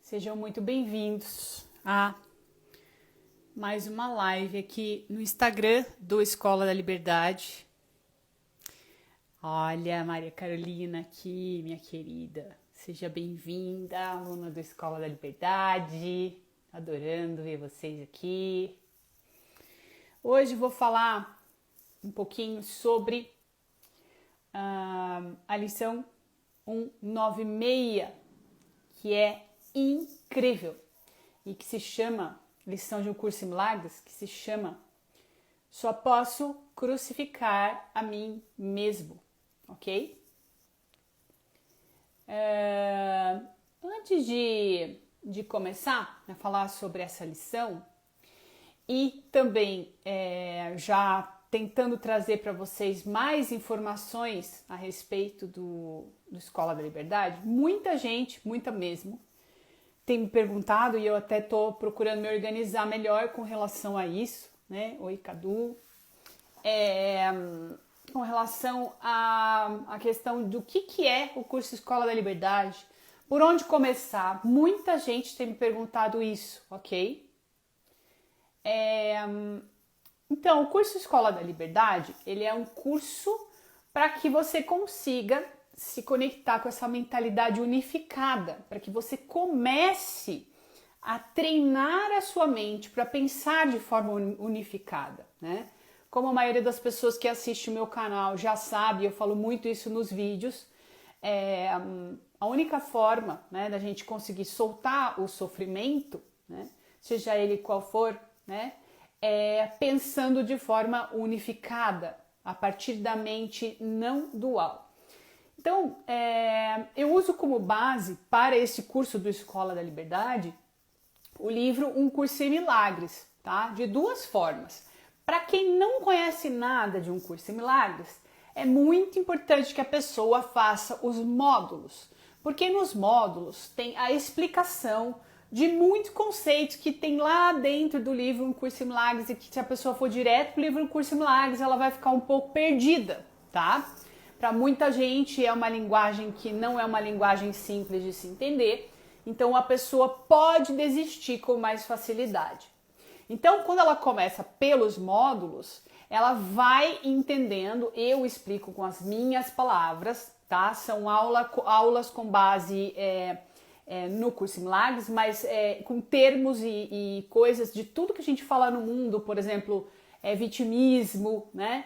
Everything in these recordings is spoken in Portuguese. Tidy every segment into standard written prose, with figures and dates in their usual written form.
Sejam muito bem-vindos a mais uma live aqui no Instagram do Escola da Liberdade. Olha, Maria Carolina aqui, minha querida. Seja bem-vinda, aluna do Escola da Liberdade. Adorando ver vocês aqui. Hoje vou falar um pouquinho sobre a lição 196, que é incrível e que se chama, lição de um curso em milagres, que se chama Só Posso Crucificar a Mim Mesmo, ok? Antes de começar a falar sobre essa lição e também já tentando trazer para vocês mais informações a respeito do Escola da Liberdade, muita gente, muita mesmo, tem me perguntado e eu até estou procurando me organizar melhor com relação a isso, né? Oi, Cadu. Com relação à questão do que é o curso Escola da Liberdade, por onde começar. Muita gente tem me perguntado isso, ok? Então, o curso Escola da Liberdade, ele é um curso para que você consiga se conectar com essa mentalidade unificada, para que você comece a treinar a sua mente para pensar de forma unificada, né? Como a maioria das pessoas que assistem o meu canal já sabe, eu falo muito isso nos vídeos, a única forma, né, da gente conseguir soltar o sofrimento, né, seja ele qual for, né, é pensando de forma unificada, a partir da mente não dual. Então, eu uso como base para esse curso do Escola da Liberdade o livro Um Curso em Milagres, tá? De duas formas. Para quem não conhece nada de Um Curso em Milagres, é muito importante que a pessoa faça os módulos, porque nos módulos tem a explicação de muitos conceitos que tem lá dentro do livro Um Curso em Milagres e que se a pessoa for direto para o livro Um Curso em Milagres, ela vai ficar um pouco perdida, tá? Para muita gente é uma linguagem que não é uma linguagem simples de se entender, então a pessoa pode desistir com mais facilidade. Então, quando ela começa pelos módulos, ela vai entendendo, eu explico com as minhas palavras, tá? São aulas com base no Curso em Milagres, mas com termos e coisas de tudo que a gente fala no mundo, por exemplo, vitimismo, né?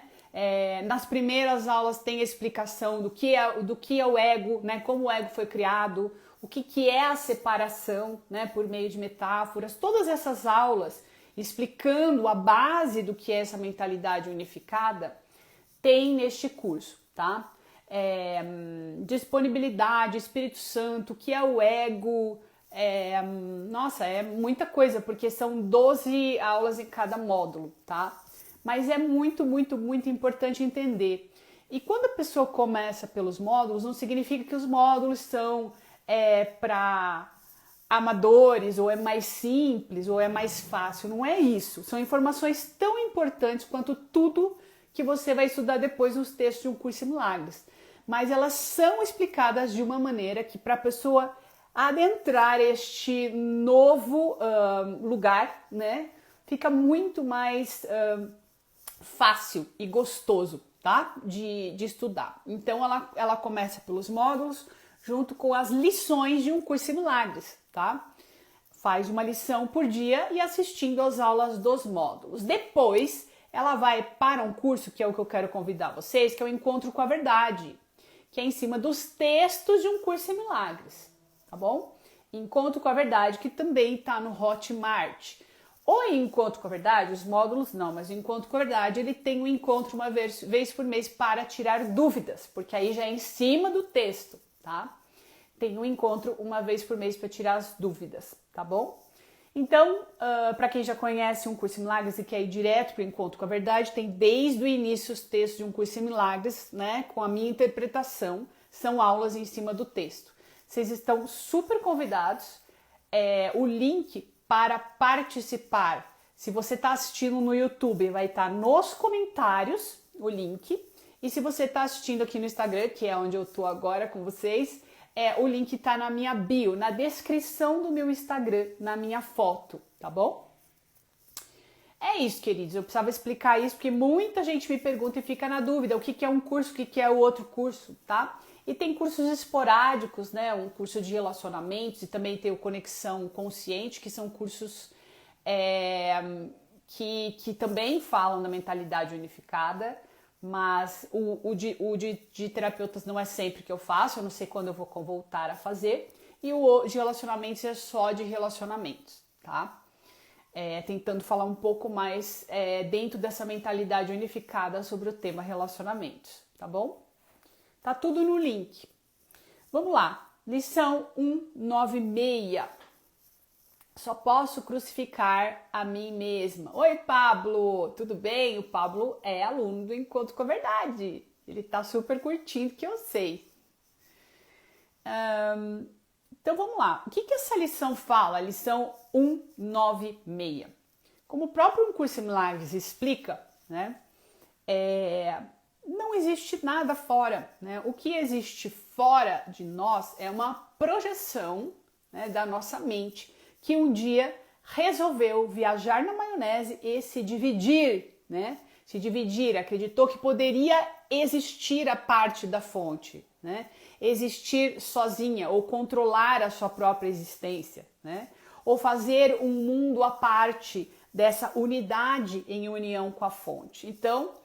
Nas primeiras aulas tem a explicação do que é o ego, né? Como o ego foi criado, o que é a separação, né? Por meio de metáforas. Todas essas aulas explicando a base do que é essa mentalidade unificada tem neste curso, tá? Disponibilidade, Espírito Santo, o que é o ego, nossa, é muita coisa, porque são 12 aulas em cada módulo, tá? Mas é muito, muito, muito importante entender. E quando a pessoa começa pelos módulos, não significa que os módulos são para amadores, ou é mais simples, ou é mais fácil. Não é isso. São informações tão importantes quanto tudo que você vai estudar depois nos textos de Um Curso em Milagres. Mas elas são explicadas de uma maneira que para a pessoa adentrar este novo lugar, né, fica muito mais fácil e gostoso, tá? De estudar. Então ela começa pelos módulos junto com as lições de Um Curso em Milagres, tá? Faz uma lição por dia e assistindo às aulas dos módulos. Depois ela vai para um curso que é o que eu quero convidar vocês, que é o Encontro com a Verdade, que é em cima dos textos de Um Curso em Milagres, tá bom? Encontro com a Verdade, que também tá no Hotmart. O Encontro com a Verdade, os módulos não, mas o Encontro com a Verdade, ele tem um encontro uma vez por mês para tirar dúvidas, porque aí já é em cima do texto, tá? Tem um encontro uma vez por mês para tirar as dúvidas, tá bom? Então, para quem já conhece Um Curso em Milagres e quer ir direto para o Encontro com a Verdade, tem desde o início os textos de Um Curso em Milagres, né? Com a minha interpretação, são aulas em cima do texto. Vocês estão super convidados. O link para participar, se você está assistindo no YouTube, vai estar nos comentários o link. E se você está assistindo aqui no Instagram, que é onde eu estou agora com vocês, o link tá na minha bio, na descrição do meu Instagram, na minha foto, tá bom? É isso, queridos, eu precisava explicar isso porque muita gente me pergunta e fica na dúvida o que é um curso, o que é o outro curso, tá? E tem cursos esporádicos, né? Um curso de relacionamentos e também tem o Conexão Consciente, que são cursos que também falam da mentalidade unificada, mas o de terapeutas não é sempre que eu faço, eu não sei quando eu vou voltar a fazer, e o de relacionamentos é só de relacionamentos, tá? Tentando falar um pouco mais dentro dessa mentalidade unificada sobre o tema relacionamentos, tá bom? Tá tudo no link. Vamos lá, lição 196. Só posso crucificar a mim mesma. Oi, Pablo, tudo bem? O Pablo é aluno do Encontro com a Verdade. Ele tá super curtindo, que eu sei. Então vamos lá. O que essa lição fala? Lição 196. Como o próprio Curso em Milagres explica, né? Não existe nada fora, né? O que existe fora de nós é uma projeção, né, da nossa mente que um dia resolveu viajar na maionese e se dividir, né? Se dividir, acreditou que poderia existir a parte da fonte, né? Existir sozinha ou controlar a sua própria existência, né? Ou fazer um mundo à parte dessa unidade em união com a fonte. Então,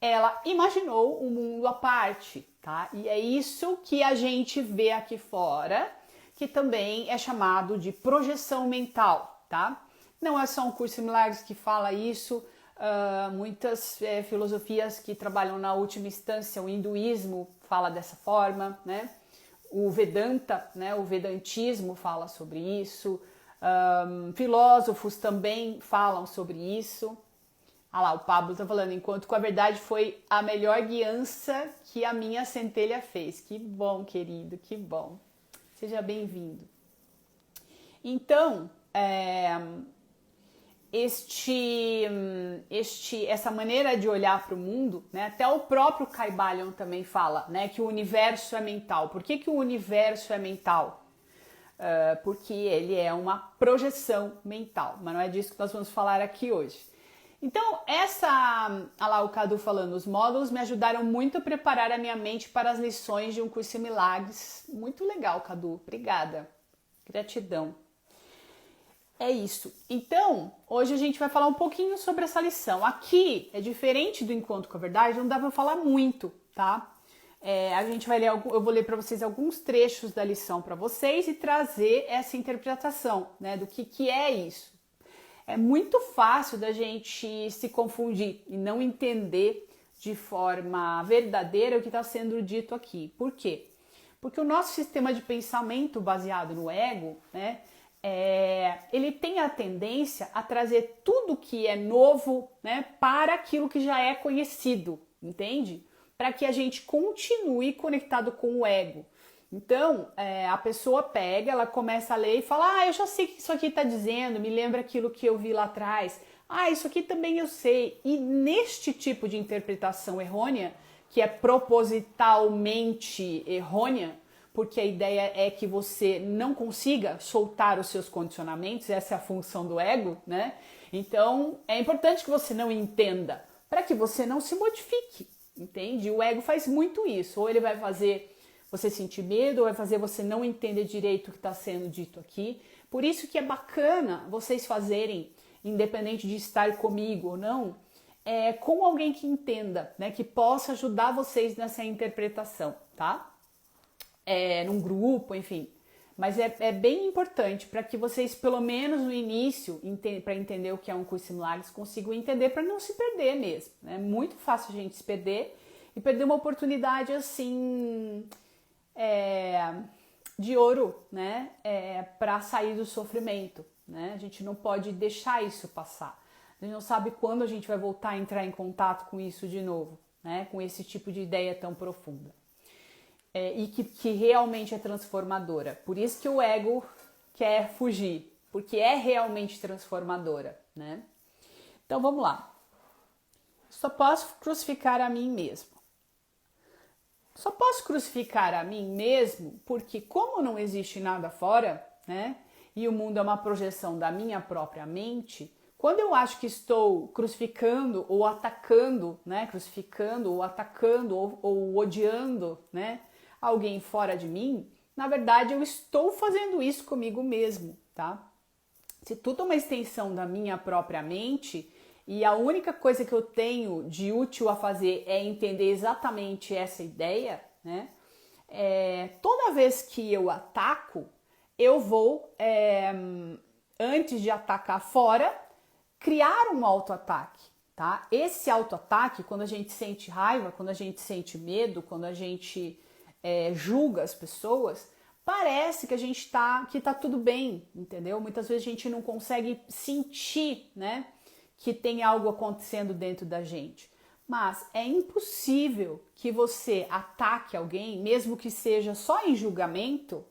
ela imaginou um mundo à parte, tá? E é isso que a gente vê aqui fora, que também é chamado de projeção mental, tá? Não é só um curso em milagres que fala isso, muitas filosofias que trabalham na última instância, o hinduísmo fala dessa forma, né? O Vedanta, né? O Vedantismo fala sobre isso, filósofos também falam sobre isso. Ah lá, o Pablo tá falando, enquanto com a verdade foi a melhor guiança que a minha centelha fez. Que bom, querido, que bom. Seja bem-vindo. Então, essa maneira de olhar para o mundo, né, até o próprio Kybalion também fala, né, que o universo é mental. Por que o universo é mental? Porque ele é uma projeção mental, mas não é disso que nós vamos falar aqui hoje. Então, olha lá o Cadu falando, os módulos me ajudaram muito a preparar a minha mente para as lições de um curso em milagres. Muito legal, Cadu. Obrigada. Gratidão. É isso. Então, hoje a gente vai falar um pouquinho sobre essa lição. Aqui é diferente do Encontro com a Verdade, não dá para falar muito, tá? A gente vai ler, eu vou ler para vocês alguns trechos da lição para vocês e trazer essa interpretação, né, do que é isso. É muito fácil da gente se confundir e não entender de forma verdadeira o que está sendo dito aqui. Por quê? Porque o nosso sistema de pensamento baseado no ego, né, ele tem a tendência a trazer tudo que é novo, né, para aquilo que já é conhecido, entende? Para que a gente continue conectado com o ego. Então, a pessoa pega, ela começa a ler e fala, eu já sei o que isso aqui está dizendo, me lembra aquilo que eu vi lá atrás. Isso aqui também eu sei. E neste tipo de interpretação errônea, que é propositalmente errônea, porque a ideia é que você não consiga soltar os seus condicionamentos, essa é a função do ego, né? Então, é importante que você não entenda, para que você não se modifique, entende? O ego faz muito isso, ou ele vai fazer você sentir medo, ou vai fazer você não entender direito o que está sendo dito aqui. Por isso que é bacana vocês fazerem, independente de estar comigo ou não, com alguém que entenda, né, que possa ajudar vocês nessa interpretação, tá? Num grupo, enfim. Mas é bem importante para que vocês, pelo menos no início, para entender o que é um curso em milagres, consigam entender para não se perder mesmo. É muito fácil a gente se perder e perder uma oportunidade assim de ouro, né? Para sair do sofrimento, né? A gente não pode deixar isso passar. A gente não sabe quando a gente vai voltar a entrar em contato com isso de novo, né? Com esse tipo de ideia tão profunda. E que realmente é transformadora. Por isso que o ego quer fugir, porque é realmente transformadora, né? Então vamos lá. Só posso crucificar a mim mesmo. Só posso crucificar a mim mesmo porque, como não existe nada fora, né? E o mundo é uma projeção da minha própria mente, quando eu acho que estou crucificando ou atacando, né? Crucificando ou atacando ou odiando, né? Alguém fora de mim, na verdade eu estou fazendo isso comigo mesmo, tá? Se tudo é uma extensão da minha própria mente e a única coisa que eu tenho de útil a fazer é entender exatamente essa ideia, né? Toda vez que eu ataco, eu vou, antes de atacar fora, criar um auto-ataque, tá? Esse auto-ataque, quando a gente sente raiva, quando a gente sente medo, quando a gente julga as pessoas, parece que a gente que tá tudo bem, entendeu? Muitas vezes a gente não consegue sentir, né, que tem algo acontecendo dentro da gente. Mas é impossível que você ataque alguém, mesmo que seja só em julgamento,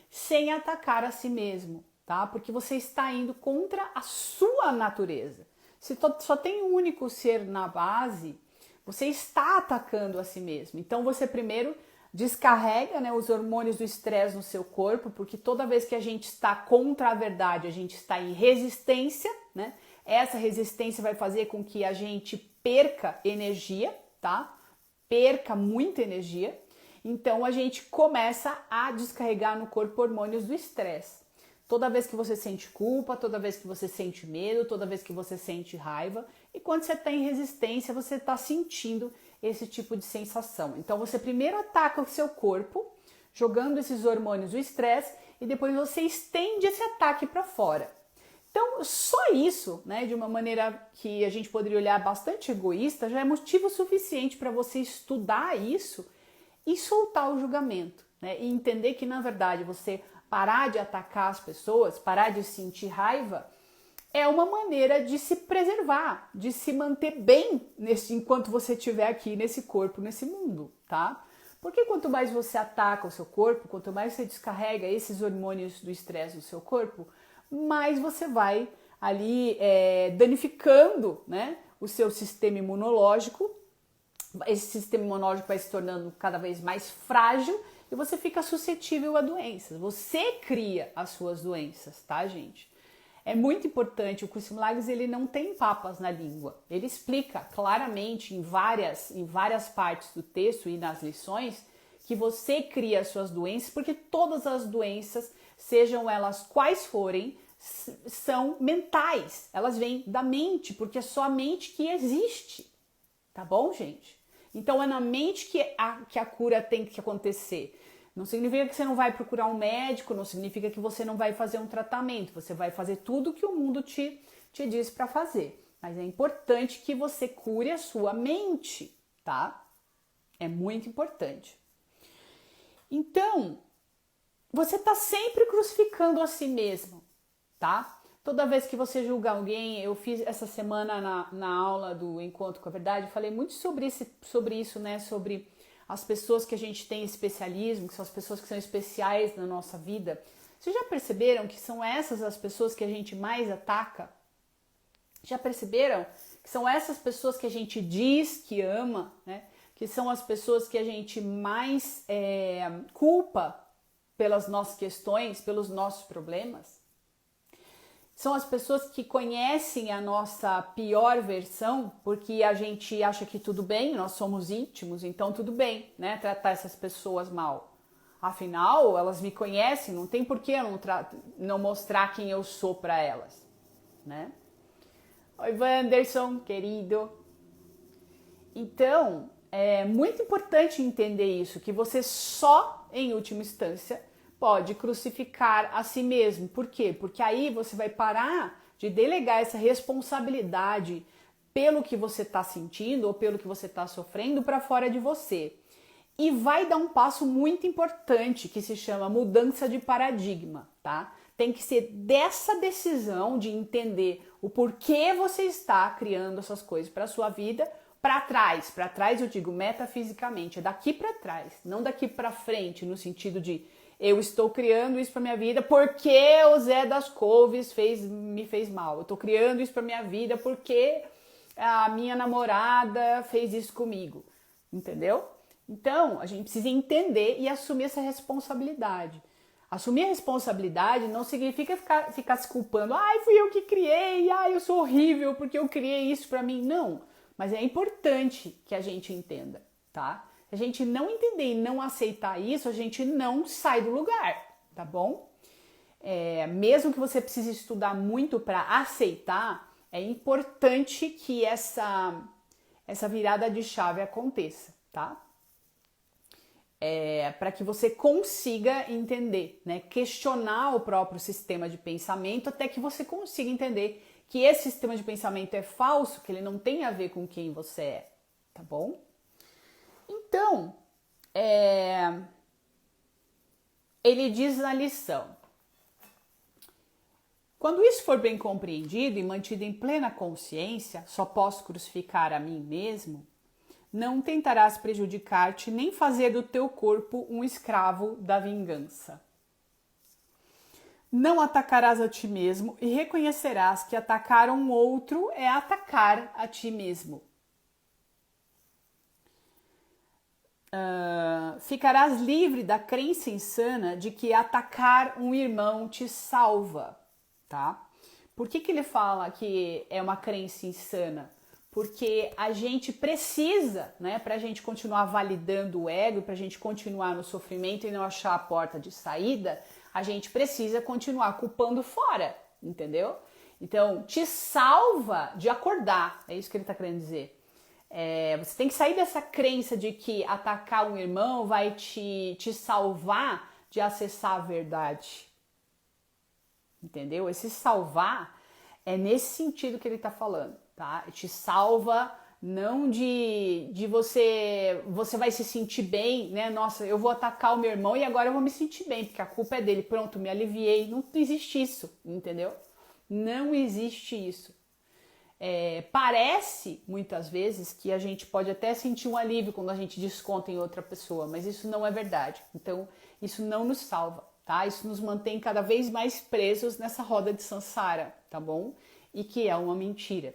sem atacar a si mesmo, tá? Porque você está indo contra a sua natureza. Se só tem um único ser na base, você está atacando a si mesmo. Então você primeiro descarrega, né, os hormônios do estresse no seu corpo, porque toda vez que a gente está contra a verdade, a gente está em resistência, né? Essa resistência vai fazer com que a gente perca energia, tá? Perca muita energia. Então a gente começa a descarregar no corpo hormônios do estresse. Toda vez que você sente culpa, toda vez que você sente medo, toda vez que você sente raiva, e quando você está em resistência, você está sentindo esse tipo de sensação. Então você primeiro ataca o seu corpo, jogando esses hormônios do estresse, e depois você estende esse ataque para fora. Então, só isso, né, de uma maneira que a gente poderia olhar bastante egoísta, já é motivo suficiente para você estudar isso e soltar o julgamento, né, e entender que, na verdade, você parar de atacar as pessoas, parar de sentir raiva, é uma maneira de se preservar, de se manter bem enquanto você estiver aqui nesse corpo, nesse mundo, tá? Porque quanto mais você ataca o seu corpo, quanto mais você descarrega esses hormônios do estresse no seu corpo, mais você vai ali danificando, né, o seu sistema imunológico. Esse sistema imunológico vai se tornando cada vez mais frágil e você fica suscetível a doenças. Você cria as suas doenças, tá, gente? É muito importante, o Curso de Milagres, ele não tem papas na língua. Ele explica claramente em várias partes do texto e nas lições que você cria as suas doenças, porque todas as doenças, sejam elas quais forem, são mentais. Elas vêm da mente, porque é só a mente que existe. Tá bom, gente? Então é na mente que a cura tem que acontecer. Não significa que você não vai procurar um médico, não significa que você não vai fazer um tratamento. Você vai fazer tudo que o mundo te diz para fazer. Mas é importante que você cure a sua mente, tá? É muito importante. Então, você tá sempre crucificando a si mesmo, tá? Toda vez que você julga alguém, eu fiz essa semana na aula do Encontro com a Verdade, falei muito sobre isso, né? Sobre as pessoas que a gente tem especialismo, que são as pessoas que são especiais na nossa vida. Vocês já perceberam que são essas as pessoas que a gente mais ataca? Já perceberam que são essas pessoas que a gente diz que ama, né? Que são as pessoas que a gente mais culpa pelas nossas questões, pelos nossos problemas? São as pessoas que conhecem a nossa pior versão, porque a gente acha que tudo bem, nós somos íntimos, então tudo bem, né? Tratar essas pessoas mal. Afinal, elas me conhecem, não tem por que eu não mostrar quem eu sou para elas, né? Oi, Wanderson, querido. Então, é muito importante entender isso, que você só, em última instância, pode crucificar a si mesmo. Por quê? Porque aí você vai parar de delegar essa responsabilidade pelo que você está sentindo ou pelo que você está sofrendo para fora de você. E vai dar um passo muito importante que se chama mudança de paradigma, tá? Tem que ser dessa decisão de entender o porquê você está criando essas coisas para sua vida para trás. Para trás eu digo metafisicamente, é daqui para trás, não daqui para frente, no sentido de eu estou criando isso para minha vida porque o Zé das Couves me fez mal. Eu estou criando isso para minha vida porque a minha namorada fez isso comigo. Entendeu? Então, a gente precisa entender e assumir essa responsabilidade. Assumir a responsabilidade não significa ficar se culpando. Ai, fui eu que criei, ai, eu sou horrível porque eu criei isso pra mim. Não, mas é importante que a gente entenda, tá? Se a gente não entender e não aceitar isso, a gente não sai do lugar, tá bom? Mesmo que você precise estudar muito para aceitar, é importante que essa virada de chave aconteça, tá? Para que você consiga entender, né? Questionar o próprio sistema de pensamento até que você consiga entender que esse sistema de pensamento é falso, que ele não tem a ver com quem você é, tá bom? Então, ele diz na lição: quando isso for bem compreendido e mantido em plena consciência, só posso crucificar a mim mesmo, não tentarás prejudicar-te nem fazer do teu corpo um escravo da vingança. Não atacarás a ti mesmo e reconhecerás que atacar um outro é atacar a ti mesmo. Ficarás livre da crença insana de que atacar um irmão te salva, tá? Por que ele fala que é uma crença insana? Porque a gente precisa, né, pra gente continuar validando o ego, pra gente continuar no sofrimento e não achar a porta de saída, a gente precisa continuar culpando fora, entendeu? Então, te salva de acordar, é isso que ele tá querendo dizer. Você tem que sair dessa crença de que atacar um irmão vai te salvar de acessar a verdade. Entendeu? Esse salvar é nesse sentido que ele tá falando, tá? Te salva não de você vai se sentir bem, né? Nossa, eu vou atacar o meu irmão e agora eu vou me sentir bem, porque a culpa é dele. Pronto, me aliviei. Não existe isso, entendeu? Não existe isso. Parece, muitas vezes, que a gente pode até sentir um alívio quando a gente desconta em outra pessoa, mas isso não é verdade. Então, isso não nos salva, tá? Isso nos mantém cada vez mais presos nessa roda de samsara, tá bom? E que é uma mentira.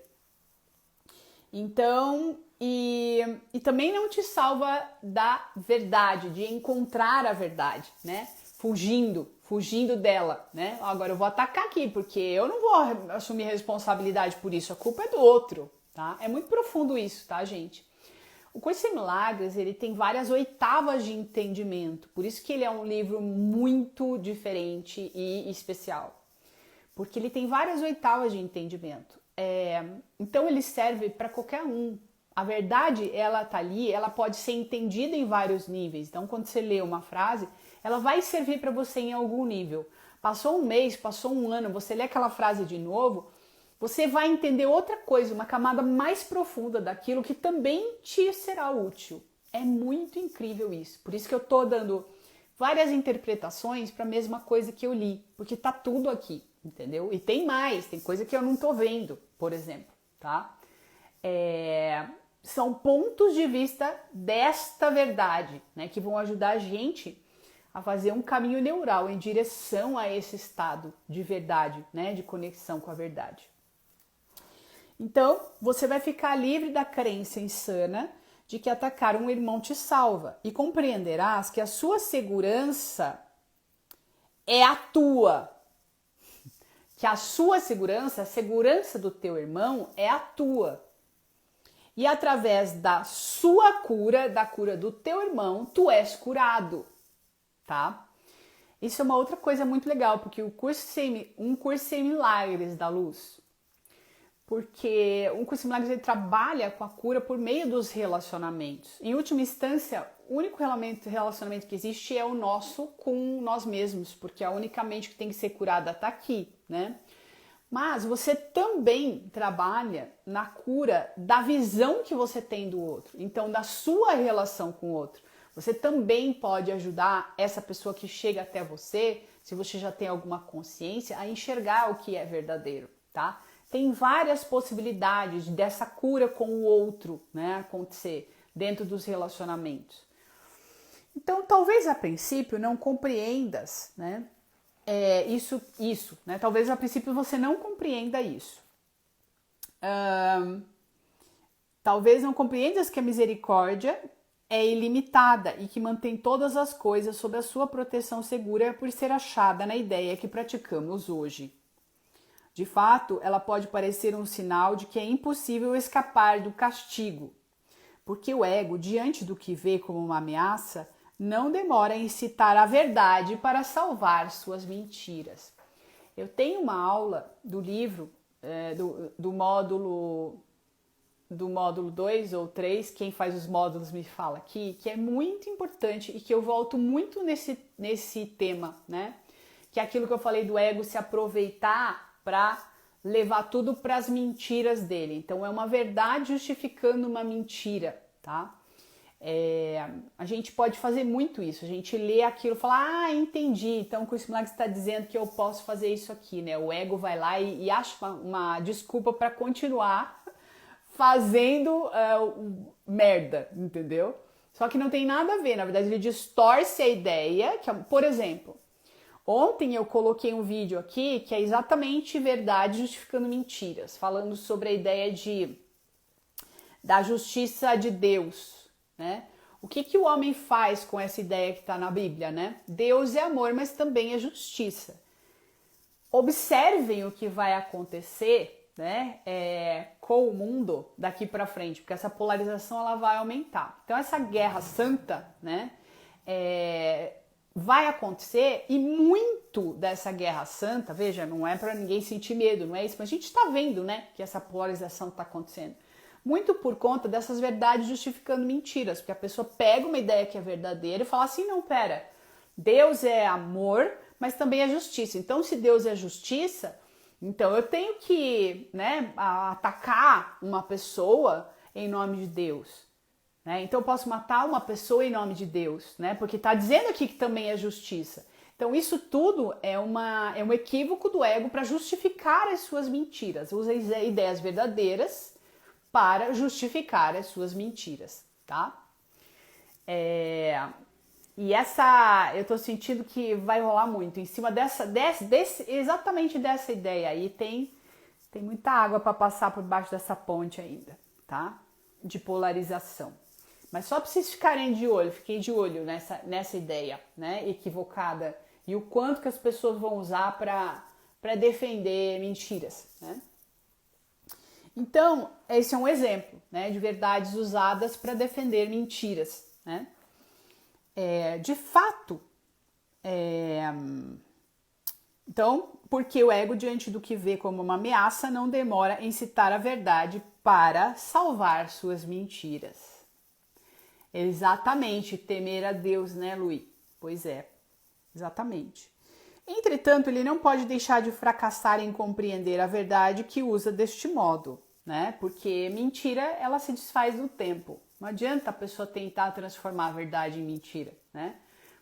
Então, e também não te salva da verdade, de encontrar a verdade, né? Fugindo dela, né? Agora eu vou atacar aqui, porque eu não vou assumir responsabilidade por isso, a culpa é do outro, tá? É muito profundo isso, tá, gente? O Curso em Milagres, ele tem várias oitavas de entendimento, por isso que ele é um livro muito diferente e especial, porque ele tem várias oitavas de entendimento. Então ele serve para qualquer um. A verdade, ela tá ali, ela pode ser entendida em vários níveis. Então, quando você lê uma frase, ela vai servir para você em algum nível. Passou um mês, passou um ano, você lê aquela frase de novo, você vai entender outra coisa, uma camada mais profunda daquilo que também te será útil. É muito incrível isso. Por isso que eu tô dando várias interpretações para a mesma coisa que eu li, porque tá tudo aqui, entendeu? E tem mais, tem coisa que eu não tô vendo, por exemplo, tá? São pontos de vista desta verdade, né, que vão ajudar a gente a fazer um caminho neural em direção a esse estado de verdade, né, de conexão com a verdade. Então, você vai ficar livre da crença insana de que atacar um irmão te salva e compreenderás que a sua segurança é a tua. Que a sua segurança, a segurança do teu irmão é a tua. E através da sua cura, da cura do teu irmão, tu és curado, tá? Isso é uma outra coisa muito legal, porque um curso em milagres da luz. Porque um curso em milagres ele trabalha com a cura por meio dos relacionamentos. Em última instância, o único relacionamento que existe é o nosso com nós mesmos, porque a única mente que tem que ser curada está aqui, né? Mas você também trabalha na cura da visão que você tem do outro, então da sua relação com o outro. Você também pode ajudar essa pessoa que chega até você, se você já tem alguma consciência, a enxergar o que é verdadeiro, tá? Tem várias possibilidades dessa cura com o outro, né, acontecer dentro dos relacionamentos. Então, talvez a princípio não compreendas, né? Isso, né? Talvez a princípio você não compreenda isso. Talvez não compreendas que a misericórdia é ilimitada e que mantém todas as coisas sob a sua proteção segura por ser achada na ideia que praticamos hoje. De fato, ela pode parecer um sinal de que é impossível escapar do castigo, porque o ego, diante do que vê como uma ameaça, não demora em citar a verdade para salvar suas mentiras. Eu tenho uma aula do livro, do módulo 2 ou 3, quem faz os módulos me fala aqui, que é muito importante e que eu volto muito nesse tema, né? Que é aquilo que eu falei do ego se aproveitar para levar tudo para as mentiras dele. Então é uma verdade justificando uma mentira, tá? A gente pode fazer muito isso, a gente lê aquilo e fala, entendi, então o curso milagre está dizendo que eu posso fazer isso aqui, né? O ego vai lá e acha uma desculpa para continuar fazendo merda, entendeu? Só que não tem nada a ver, na verdade ele distorce a ideia, que, por exemplo, ontem eu coloquei um vídeo aqui que é exatamente verdade justificando mentiras, falando sobre a ideia da justiça de Deus, né? O que o homem faz com essa ideia que está na Bíblia, né? Deus é amor, mas também é justiça. Observem o que vai acontecer, né, com o mundo daqui para frente, porque essa polarização ela vai aumentar. Então essa guerra santa, né, vai acontecer e muito dessa guerra santa, veja, não é para ninguém sentir medo, não é isso, mas a gente está vendo, né, que essa polarização está acontecendo. Muito por conta dessas verdades justificando mentiras, porque a pessoa pega uma ideia que é verdadeira e fala assim, não, pera, Deus é amor, mas também é justiça. Então, se Deus é justiça, então eu tenho que, né, atacar uma pessoa em nome de Deus. Né? Então eu posso matar uma pessoa em nome de Deus, né? Porque está dizendo aqui que também é justiça. Então isso tudo é um equívoco do ego para justificar as suas mentiras. Usa ideias verdadeiras para justificar as suas mentiras, tá? E eu tô sentindo que vai rolar muito. Em cima exatamente dessa ideia aí, tem muita água para passar por baixo dessa ponte ainda, tá? De polarização. Mas só para vocês fiquem de olho nessa ideia, né? Equivocada. E o quanto que as pessoas vão usar para defender mentiras, né? Então, esse é um exemplo, né, de verdades usadas para defender mentiras, né? De fato, então, porque o ego, diante do que vê como uma ameaça, não demora em citar a verdade para salvar suas mentiras. Exatamente, temer a Deus, né, Luí? Pois é, exatamente. Entretanto, ele não pode deixar de fracassar em compreender a verdade que usa deste modo, né? Porque mentira, ela se desfaz no tempo. Não adianta a pessoa tentar transformar a verdade em mentira, né?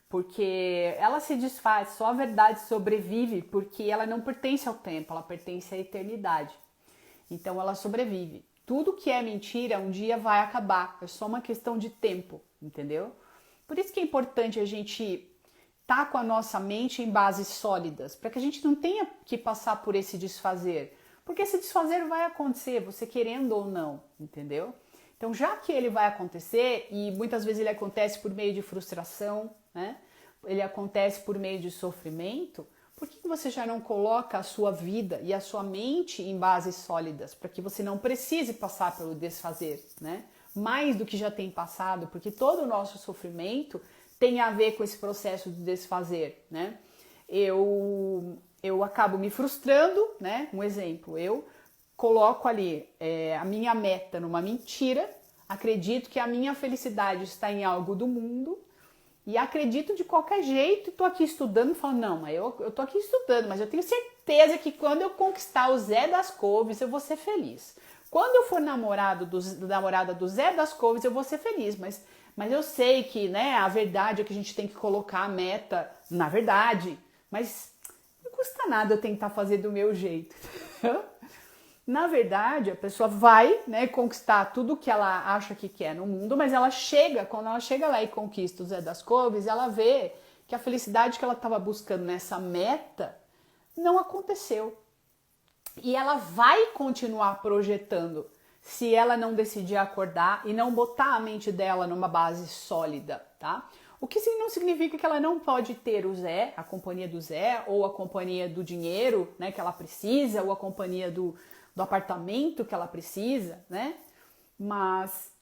Porque ela se desfaz, só a verdade sobrevive porque ela não pertence ao tempo, ela pertence à eternidade. Então ela sobrevive. Tudo que é mentira um dia vai acabar, é só uma questão de tempo, entendeu? Por isso que é importante a gente tá com a nossa mente em bases sólidas, para que a gente não tenha que passar por esse desfazer. Porque esse desfazer vai acontecer, você querendo ou não, entendeu? Então, já que ele vai acontecer, e muitas vezes ele acontece por meio de frustração, né? Ele acontece por meio de sofrimento, por que você já não coloca a sua vida e a sua mente em bases sólidas, para que você não precise passar pelo desfazer, né? Mais do que já tem passado, porque todo o nosso sofrimento tem a ver com esse processo de desfazer, né? Eu acabo me frustrando, né? Um exemplo, eu coloco ali a minha meta numa mentira, acredito que a minha felicidade está em algo do mundo e acredito de qualquer jeito e tô aqui estudando e falo, não, mas eu tô aqui estudando, mas eu tenho certeza que quando eu conquistar o Zé das Couves eu vou ser feliz. Quando eu for namorada do Zé das Couves eu vou ser feliz, mas eu sei que, né, a verdade é que a gente tem que colocar a meta na verdade, mas não custa nada eu tentar fazer do meu jeito. Na verdade, a pessoa vai, né, conquistar tudo que ela acha que quer no mundo, mas quando ela chega lá e conquista o Zé das Couves, ela vê que a felicidade que ela estava buscando nessa meta não aconteceu. E ela vai continuar projetando se ela não decidir acordar e não botar a mente dela numa base sólida, tá? O que não significa que ela não pode ter o Zé, a companhia do Zé, ou a companhia do dinheiro, né, que ela precisa, ou a companhia do apartamento que ela precisa, né? Mas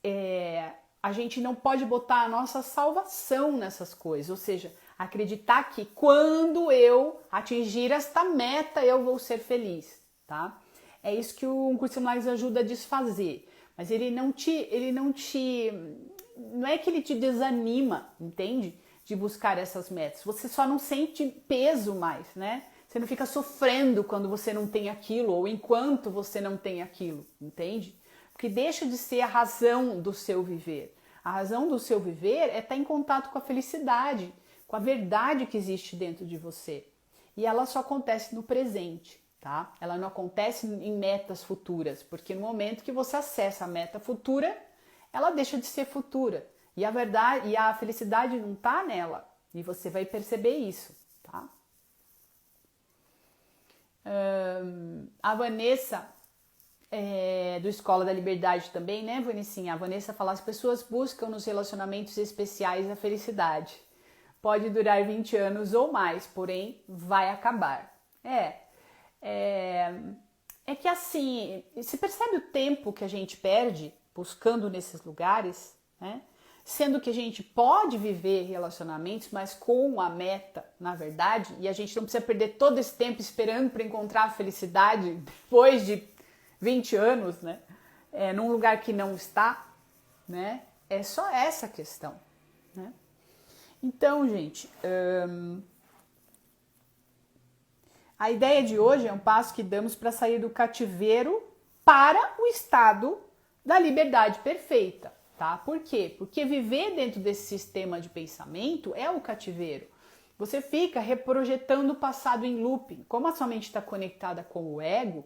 a gente não pode botar a nossa salvação nessas coisas, ou seja, acreditar que quando eu atingir esta meta eu vou ser feliz, tá? É isso que o Curso Milagres ajuda a desfazer, mas não é que ele te desanima, entende? De buscar essas metas. Você só não sente peso mais, né? Você não fica sofrendo quando você não tem aquilo ou enquanto você não tem aquilo, entende? Porque deixa de ser a razão do seu viver. A razão do seu viver é estar em contato com a felicidade, com a verdade que existe dentro de você. E ela só acontece no presente, tá? Ela não acontece em metas futuras, porque no momento que você acessa a meta futura, ela deixa de ser futura. E a verdade e a felicidade não está nela. E você vai perceber isso, tá? A Vanessa, do Escola da Liberdade também, né, Vanessinha? A Vanessa fala, as pessoas buscam nos relacionamentos especiais a felicidade. Pode durar 20 anos ou mais, porém vai acabar. É que assim, você percebe o tempo que a gente perde buscando nesses lugares, né? Sendo que a gente pode viver relacionamentos, mas com a meta, na verdade, e a gente não precisa perder todo esse tempo esperando para encontrar a felicidade depois de 20 anos, né? Num lugar que não está, né? É só essa questão, né? Então, gente, a ideia de hoje é um passo que damos para sair do cativeiro para o estado da liberdade perfeita, tá? Por quê? Porque viver dentro desse sistema de pensamento é o cativeiro. Você fica reprojetando o passado em looping. Como a sua mente está conectada com o ego,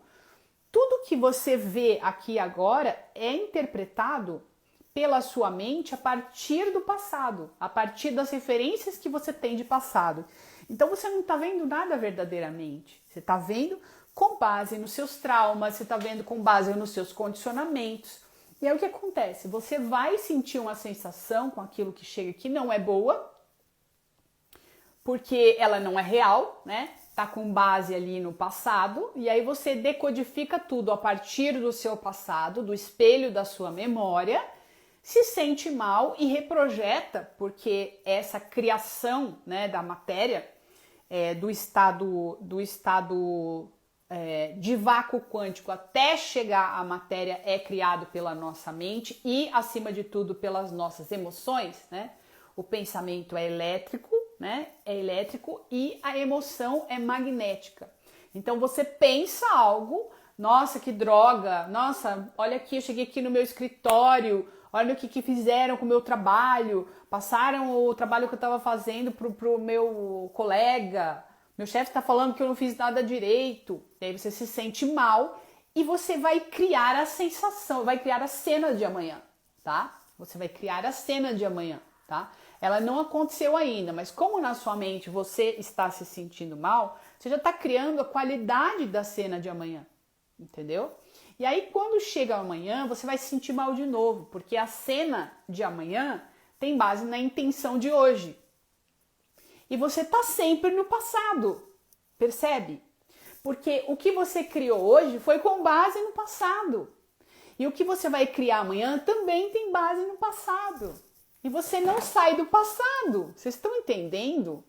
tudo que você vê aqui agora é interpretado pela sua mente a partir do passado, a partir das referências que você tem de passado. Então você não está vendo nada verdadeiramente. Você está vendo com base nos seus traumas, você está vendo com base nos seus condicionamentos. E aí o que acontece? Você vai sentir uma sensação com aquilo que chega que não é boa, porque ela não é real, né? Tá com base ali no passado, e aí você decodifica tudo a partir do seu passado, do espelho da sua memória, se sente mal e reprojeta, porque essa criação, né, da matéria, do estado de vácuo quântico até chegar à matéria é criado pela nossa mente e, acima de tudo, pelas nossas emoções, né? O pensamento é elétrico, né? É elétrico e a emoção é magnética. Então você pensa algo, nossa, que droga, nossa, olha aqui, eu cheguei aqui no meu escritório, olha o que fizeram com o meu trabalho, passaram o trabalho que eu estava fazendo pro meu colega, meu chefe está falando que eu não fiz nada direito. E aí você se sente mal e você vai criar a sensação, vai criar a cena de amanhã, tá? Você vai criar a cena de amanhã, tá? Ela não aconteceu ainda, mas como na sua mente você está se sentindo mal, você já está criando a qualidade da cena de amanhã, entendeu? E aí quando chega amanhã, você vai se sentir mal de novo, porque a cena de amanhã tem base na intenção de hoje. E você está sempre no passado, percebe? Porque o que você criou hoje foi com base no passado. E o que você vai criar amanhã também tem base no passado. E você não sai do passado. Vocês estão entendendo?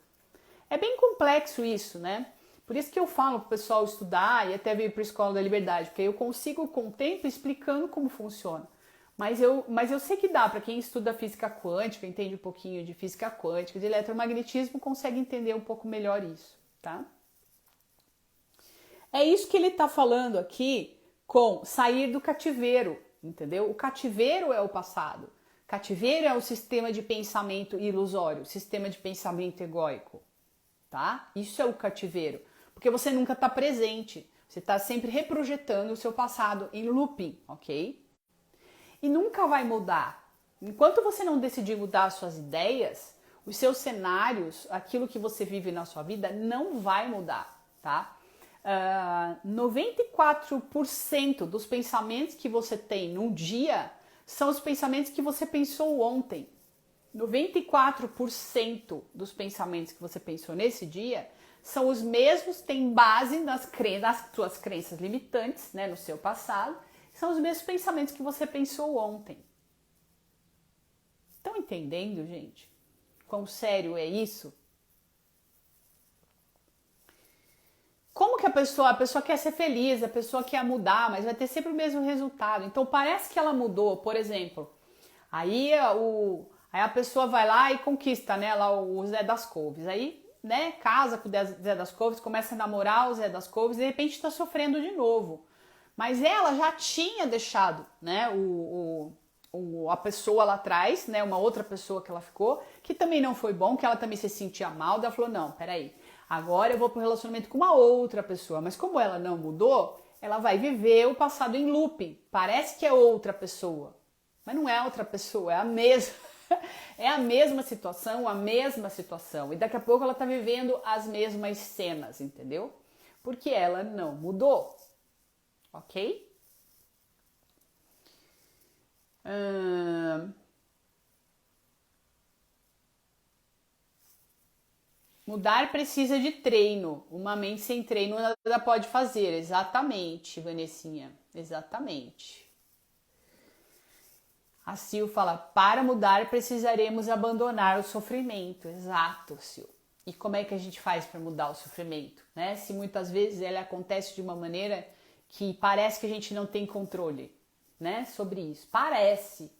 É bem complexo isso, né? Por isso que eu falo para o pessoal estudar e até vir para a Escola da Liberdade, porque eu consigo com o tempo explicando como funciona. Mas eu sei que dá, para quem estuda física quântica, entende um pouquinho de física quântica, de eletromagnetismo, consegue entender um pouco melhor isso, tá? É isso que ele está falando aqui com sair do cativeiro, entendeu? O cativeiro é o passado. Cativeiro é o sistema de pensamento ilusório, o sistema de pensamento egóico, tá? Isso é o cativeiro, porque você nunca está presente, você está sempre reprojetando o seu passado em looping, ok? E nunca vai mudar. Enquanto você não decidir mudar as suas ideias, os seus cenários, aquilo que você vive na sua vida, não vai mudar, tá? 94% dos pensamentos que você tem num dia são os pensamentos que você pensou ontem. 94% dos pensamentos que você pensou nesse dia são os mesmos, tem base nas suas crenças limitantes, né, no seu passado, são os mesmos pensamentos que você pensou ontem. Estão entendendo, gente? Quão sério é isso? Como que a pessoa quer ser feliz, a pessoa quer mudar, mas vai ter sempre o mesmo resultado. Então parece que ela mudou, por exemplo, aí a pessoa vai lá e conquista, né, lá o Zé das Couves. Aí, né, casa com o Zé das Couves, começa a namorar o Zé das Couves e de repente está sofrendo de novo. Mas ela já tinha deixado, né, a pessoa lá atrás, né, uma outra pessoa que ela ficou, que também não foi bom, que ela também se sentia mal, daí ela falou, não, peraí, agora eu vou pro relacionamento com uma outra pessoa. Mas como ela não mudou, ela vai viver o passado em looping. Parece que é outra pessoa, mas não é outra pessoa, é a mesma. É a mesma situação, a mesma situação. E daqui a pouco ela tá vivendo as mesmas cenas, entendeu? Porque ela não mudou. Ok? Mudar precisa de treino. Uma mente sem treino nada pode fazer. Exatamente, Vanessinha. Exatamente. A Sil fala, para mudar precisaremos abandonar o sofrimento. Exato, Sil. E como é que a gente faz para mudar o sofrimento? Né? Se muitas vezes ele acontece de uma maneira que parece que a gente não tem controle, né, sobre isso. Parece,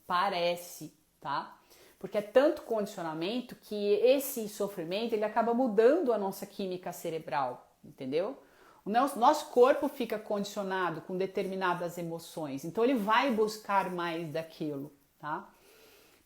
tá? Porque é tanto condicionamento que esse sofrimento ele acaba mudando a nossa química cerebral, entendeu? O nosso corpo fica condicionado com determinadas emoções, então ele vai buscar mais daquilo, tá?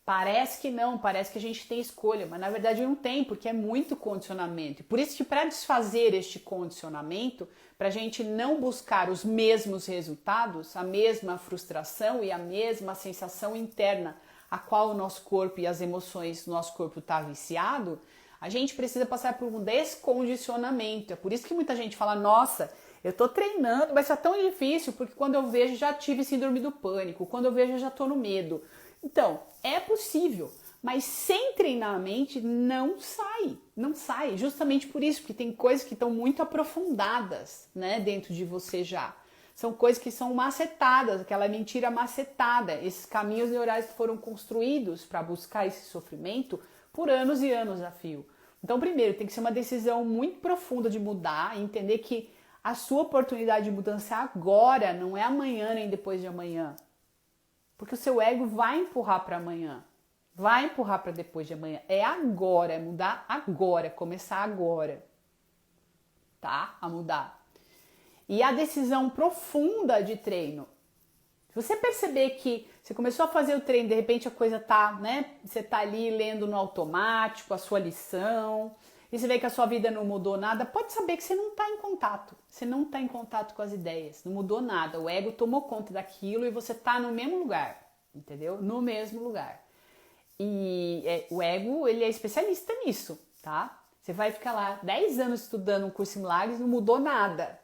Parece que não, parece que a gente tem escolha, mas na verdade não tem, porque é muito condicionamento. Por isso que para desfazer este condicionamento, para a gente não buscar os mesmos resultados, a mesma frustração e a mesma sensação interna a qual o nosso corpo e as emoções do nosso corpo está viciado, a gente precisa passar por um descondicionamento. É por isso que muita gente fala, nossa, eu tô treinando, mas é tão difícil, porque quando eu vejo já tive síndrome do pânico, quando eu vejo já tô no medo. Então, é possível, mas sem treinar a mente não sai, justamente por isso, porque tem coisas que estão muito aprofundadas, né, dentro de você já. São coisas que são macetadas, aquela mentira macetada, esses caminhos neurais que foram construídos para buscar esse sofrimento por anos e anos a fio. Então, primeiro, tem que ser uma decisão muito profunda de mudar e entender que a sua oportunidade de mudança é agora, não é amanhã nem depois de amanhã. Porque o seu ego vai empurrar para amanhã, vai empurrar para depois de amanhã. É agora, é mudar agora, é começar agora, tá? A mudar. E a decisão profunda de treino. Se você perceber que você começou a fazer o treino, de repente a coisa tá, né? Você tá ali lendo no automático a sua lição, e você vê que a sua vida não mudou nada, pode saber que você não tá em contato. Você não tá em contato com as ideias, não mudou nada. O ego tomou conta daquilo e você tá no mesmo lugar, entendeu? No mesmo lugar. E o ego, ele é especialista nisso, tá? Você vai ficar lá 10 anos estudando um curso em milagres, não mudou nada.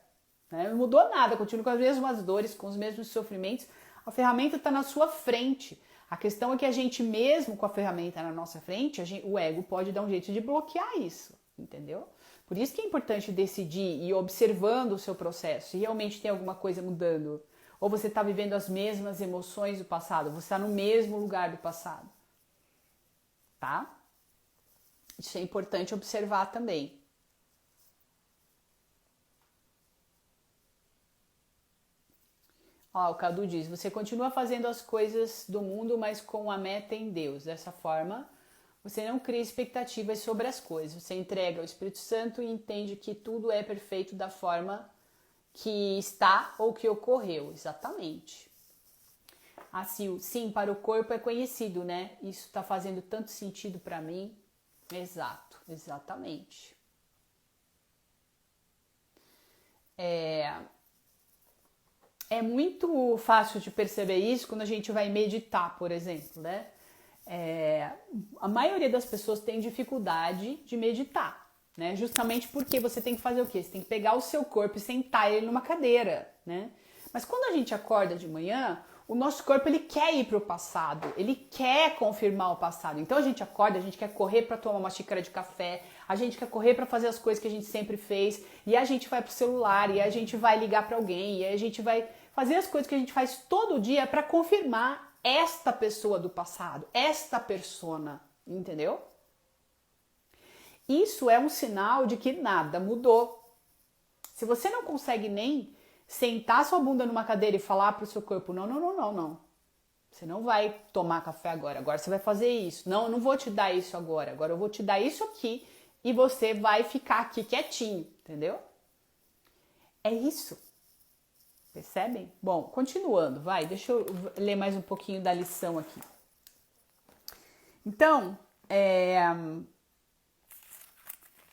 Não mudou nada, continua com as mesmas dores, com os mesmos sofrimentos. A ferramenta está na sua frente. A questão é que a gente mesmo com a ferramenta na nossa frente, o ego pode dar um jeito de bloquear isso, entendeu? Por isso que é importante decidir e ir observando o seu processo, se realmente tem alguma coisa mudando. Ou você está vivendo as mesmas emoções do passado, você está no mesmo lugar do passado. Tá? Isso é importante observar também. Ó, o Cadu diz, você continua fazendo as coisas do mundo, mas com a meta em Deus. Dessa forma, você não cria expectativas sobre as coisas. Você entrega ao Espírito Santo e entende que tudo é perfeito da forma que está ou que ocorreu. Exatamente. Assim, sim, para o corpo é conhecido, né? Isso está fazendo tanto sentido para mim. Exato, exatamente. É muito fácil de perceber isso quando a gente vai meditar, por exemplo, né? A maioria das pessoas tem dificuldade de meditar, né? Justamente porque você tem que fazer o quê? Você tem que pegar o seu corpo e sentar ele numa cadeira, né? Mas quando a gente acorda de manhã, o nosso corpo ele quer ir para o passado, ele quer confirmar o passado. Então a gente acorda, a gente quer correr para tomar uma xícara de café, a gente quer correr para fazer as coisas que a gente sempre fez, e a gente vai pro celular, e a gente vai ligar para alguém, e a gente vai fazer as coisas que a gente faz todo dia para confirmar esta pessoa do passado, esta persona, entendeu? Isso é um sinal de que nada mudou. Se você não consegue nem sentar sua bunda numa cadeira e falar pro seu corpo, não. Você não vai tomar café agora, agora você vai fazer isso. Não, eu não vou te dar isso agora eu vou te dar isso aqui e você vai ficar aqui quietinho, entendeu? É isso. Percebem? Bom, continuando, deixa eu ler mais um pouquinho da lição aqui. Então,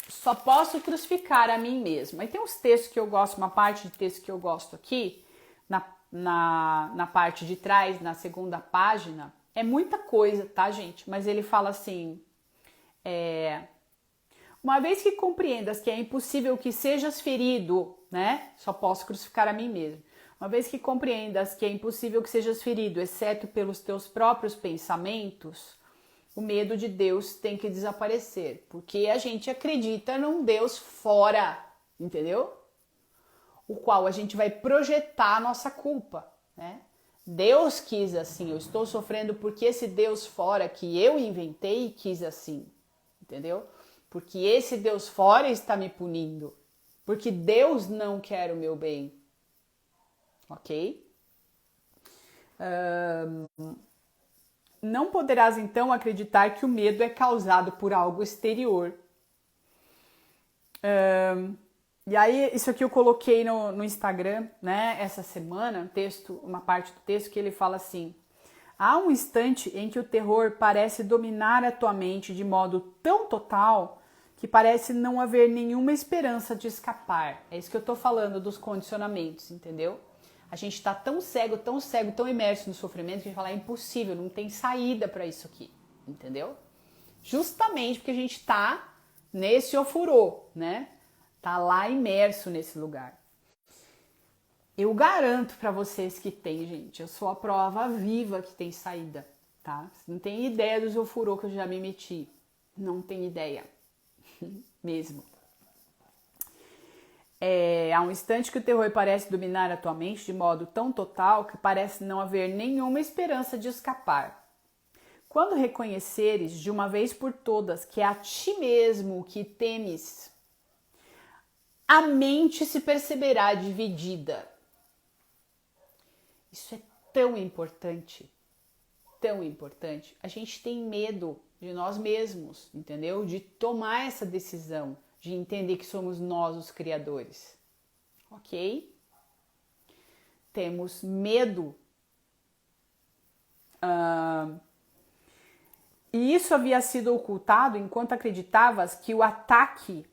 só posso crucificar a mim mesmo. Aí tem uns textos que eu gosto, uma parte de texto que eu gosto aqui, na parte de trás, na segunda página. É muita coisa, tá, gente? Mas ele fala assim, uma vez que compreendas que é impossível que sejas ferido, né? Só posso crucificar a mim mesmo. Uma vez que compreendas que é impossível que sejas ferido, exceto pelos teus próprios pensamentos, o medo de Deus tem que desaparecer, porque a gente acredita num Deus fora, entendeu? O qual a gente vai projetar a nossa culpa, né? Deus quis assim, eu estou sofrendo porque esse Deus fora que eu inventei quis assim, entendeu? Porque esse Deus fora está me punindo, porque Deus não quer o meu bem, ok? Não poderás então acreditar que o medo é causado por algo exterior. E aí, isso aqui eu coloquei no Instagram, né, essa semana, uma parte do texto que ele fala assim: há um instante em que o terror parece dominar a tua mente de modo tão total que parece não haver nenhuma esperança de escapar. É isso que eu tô falando dos condicionamentos, entendeu? A gente tá tão cego, tão imerso no sofrimento que a gente fala, é impossível, não tem saída para isso aqui, entendeu? Justamente porque a gente tá nesse ofurô, né? Tá lá imerso nesse lugar. Eu garanto para vocês que tem, gente. Eu sou a prova viva que tem saída, tá? Você não tem ideia dos ofurô que eu já me meti. Não tem ideia. Mesmo. Há um instante que o terror parece dominar a tua mente de modo tão total que parece não haver nenhuma esperança de escapar. Quando reconheceres de uma vez por todas que é a ti mesmo que temes, a mente se perceberá dividida. Isso é tão importante, tão importante. A gente tem medo de nós mesmos, entendeu? De tomar essa decisão, de entender que somos nós os criadores, ok? Temos medo. E isso havia sido ocultado enquanto acreditavas que o ataque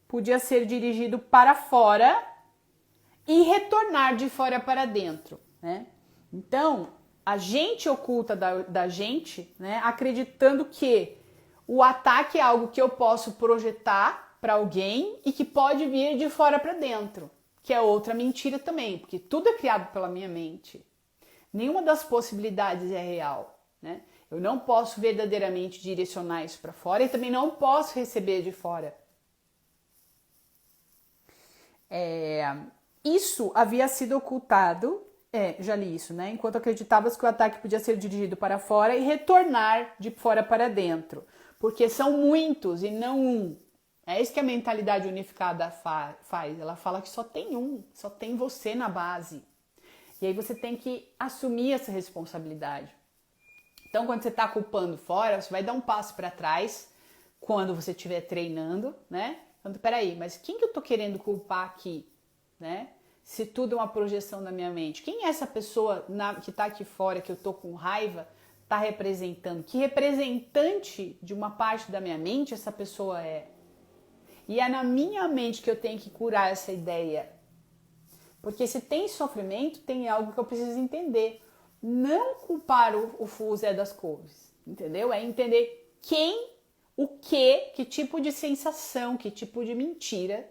podia ser dirigido para fora e retornar de fora para dentro, né? Então, a gente oculta da gente, né, acreditando que o ataque é algo que eu posso projetar para alguém e que pode vir de fora para dentro, que é outra mentira também, porque tudo é criado pela minha mente. Nenhuma das possibilidades é real, né? Eu não posso verdadeiramente direcionar isso para fora e também não posso receber de fora. Isso havia sido ocultado, já li isso, né? Enquanto acreditavas que o ataque podia ser dirigido para fora e retornar de fora para dentro, porque são muitos e não um. É isso que a mentalidade unificada faz. Ela fala que só tem um, só tem você na base. E aí você tem que assumir essa responsabilidade. Então, quando você está culpando fora, você vai dar um passo para trás quando você estiver treinando, né? Então, peraí, mas quem que eu tô querendo culpar aqui, né? Se tudo é uma projeção da minha mente. Quem é essa pessoa que tá aqui fora, que eu tô com raiva, tá representando? Que representante de uma parte da minha mente essa pessoa é? E é na minha mente que eu tenho que curar essa ideia. Porque se tem sofrimento, tem algo que eu preciso entender. Não culpar o Zé das Couves, entendeu? É entender quem que tipo de sensação, que tipo de mentira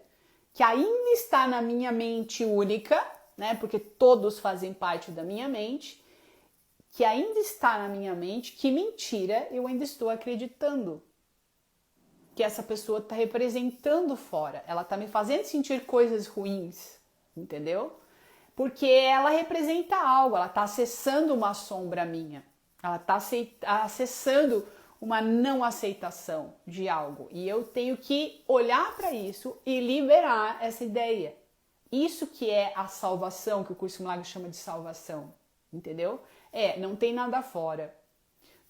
que ainda está na minha mente única, né? Porque todos fazem parte da minha mente, que ainda está na minha mente, que mentira eu ainda estou acreditando. Que essa pessoa está representando fora, ela está me fazendo sentir coisas ruins, entendeu? Porque ela representa algo, ela está acessando uma sombra minha, ela está acessando uma não aceitação de algo. E eu tenho que olhar para isso e liberar essa ideia. Isso que é a salvação, que o curso Milagre chama de salvação, entendeu? Não tem nada fora.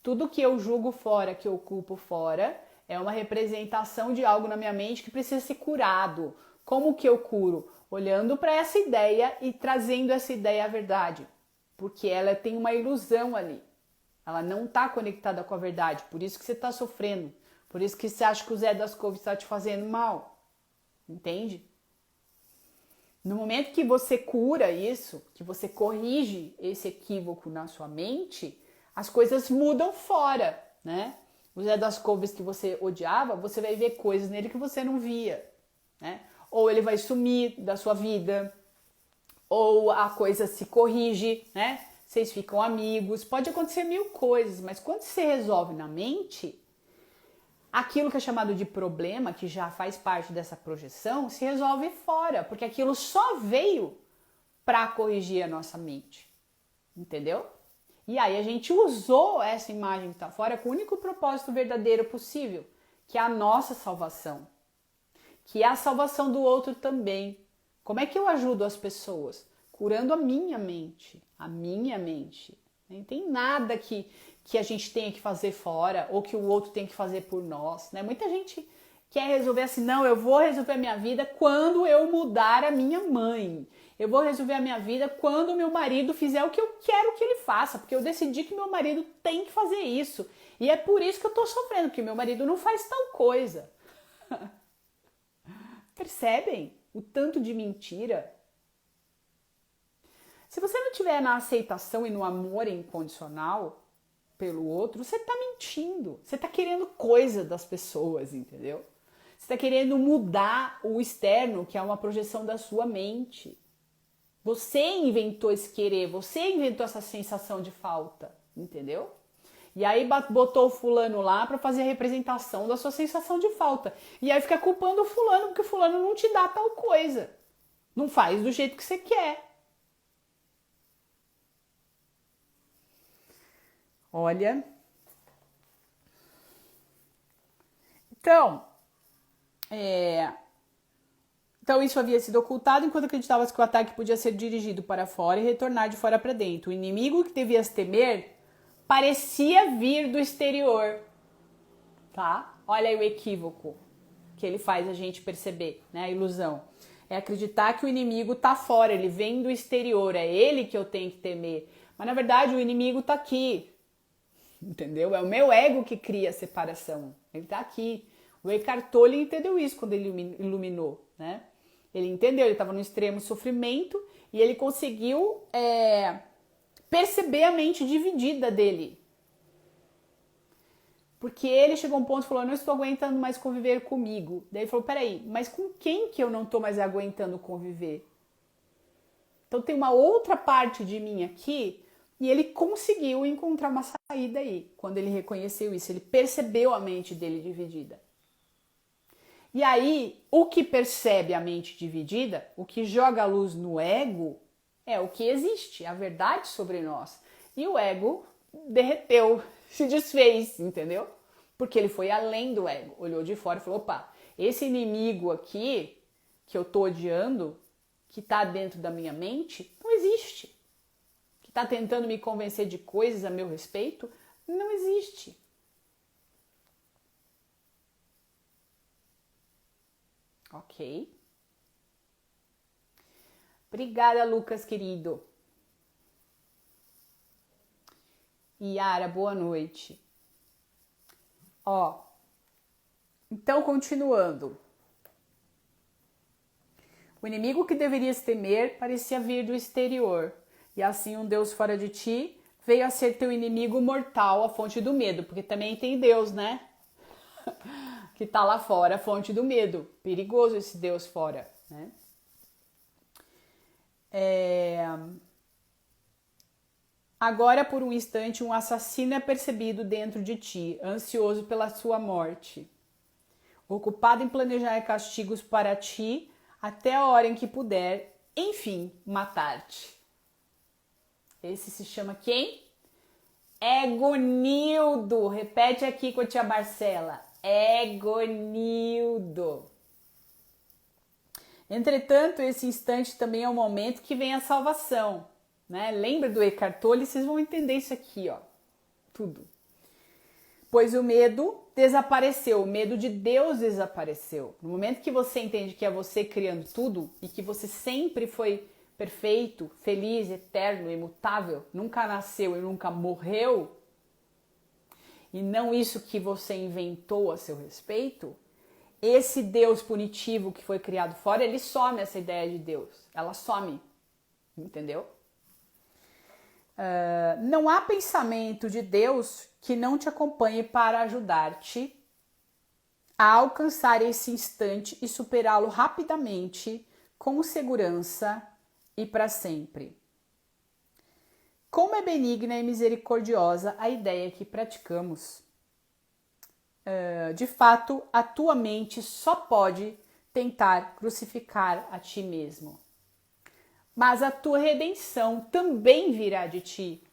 Tudo que eu julgo fora, que eu culpo fora, é uma representação de algo na minha mente que precisa ser curado. Como que eu curo? Olhando para essa ideia e trazendo essa ideia à verdade. Porque ela tem uma ilusão ali. Ela não está conectada com a verdade. Por isso que você está sofrendo. Por isso que você acha que o Zé das Couves está te fazendo mal. Entende? No momento que você cura isso, que você corrige esse equívoco na sua mente, as coisas mudam fora, né? O Zé das Couves que você odiava, você vai ver coisas nele que você não via, né? Ou ele vai sumir da sua vida, ou a coisa se corrige, né? Vocês ficam amigos, pode acontecer mil coisas, mas quando você resolve na mente, aquilo que é chamado de problema, que já faz parte dessa projeção, se resolve fora, porque aquilo só veio para corrigir a nossa mente, entendeu? E aí a gente usou essa imagem que está fora com o único propósito verdadeiro possível, que é a nossa salvação, que é a salvação do outro também. Como é que eu ajudo as pessoas? Curando a minha mente, a minha mente. Não tem nada que a gente tenha que fazer fora ou que o outro tem que fazer por nós, né? Muita gente quer resolver assim, não, eu vou resolver a minha vida quando eu mudar a minha mãe. Eu vou resolver a minha vida quando o meu marido fizer o que eu quero que ele faça, porque eu decidi que meu marido tem que fazer isso. E é por isso que eu tô sofrendo, porque meu marido não faz tal coisa. Percebem o tanto de mentira? Se você não estiver na aceitação e no amor incondicional pelo outro, você está mentindo. Você está querendo coisa das pessoas, entendeu? Você está querendo mudar o externo, que é uma projeção da sua mente. Você inventou esse querer, você inventou essa sensação de falta, entendeu? E aí botou o fulano lá para fazer a representação da sua sensação de falta. E aí fica culpando o fulano porque o fulano não te dá tal coisa. Não faz do jeito que você quer. Olha. Então isso havia sido ocultado enquanto acreditavas que o ataque podia ser dirigido para fora e retornar de fora para dentro. O inimigo que devias temer parecia vir do exterior, tá? Olha aí o equívoco que ele faz a gente perceber, né? A ilusão. É acreditar que o inimigo tá fora, ele vem do exterior, é ele que eu tenho que temer. Mas na verdade o inimigo tá aqui, entendeu? É o meu ego que cria a separação, ele tá aqui. O Eckhart Tolle entendeu isso quando ele iluminou, né? Ele entendeu, ele estava no extremo sofrimento e ele conseguiu perceber a mente dividida dele. Porque ele chegou a um ponto e falou, eu não estou aguentando mais conviver comigo. Daí ele falou, peraí, mas com quem que eu não estou mais aguentando conviver? Então tem uma outra parte de mim aqui e ele conseguiu encontrar uma saída aí. Quando ele reconheceu isso, ele percebeu a mente dele dividida. E aí, o que percebe a mente dividida, o que joga a luz no ego, é o que existe, a verdade sobre nós. E o ego derreteu, se desfez, entendeu? Porque ele foi além do ego, olhou de fora e falou, opa, esse inimigo aqui, que eu tô odiando, que tá dentro da minha mente, não existe. Que tá tentando me convencer de coisas a meu respeito, não existe. Ok. Obrigada, Lucas, querido. Yara, boa noite. Então, continuando. O inimigo que deverias temer parecia vir do exterior, e assim um Deus fora de ti veio a ser teu inimigo mortal, a fonte do medo, porque também tem Deus, né? que está lá fora, a fonte do medo. Perigoso esse Deus fora, né? Agora, por um instante, um assassino é percebido dentro de ti, ansioso pela sua morte, ocupado em planejar castigos para ti, até a hora em que puder, enfim, matar-te. Esse se chama quem? Egonildo. Repete aqui com a tia Marcela. Egonildo. Entretanto, esse instante também é o momento que vem a salvação, né? Lembra do Eckhart Tolle? Vocês vão entender isso aqui, ó. Tudo. Pois o medo desapareceu, o medo de Deus desapareceu. No momento que você entende que é você criando tudo e que você sempre foi perfeito, feliz, eterno, imutável, nunca nasceu e nunca morreu, e não isso que você inventou a seu respeito, esse Deus punitivo que foi criado fora, ele some essa ideia de Deus. Ela some. Entendeu? Não há pensamento de Deus que não te acompanhe para ajudar-te a alcançar esse instante e superá-lo rapidamente, com segurança e para sempre. Como é benigna e misericordiosa a ideia que praticamos. De fato, a tua mente só pode tentar crucificar a ti mesmo. Mas a tua redenção também virá de ti.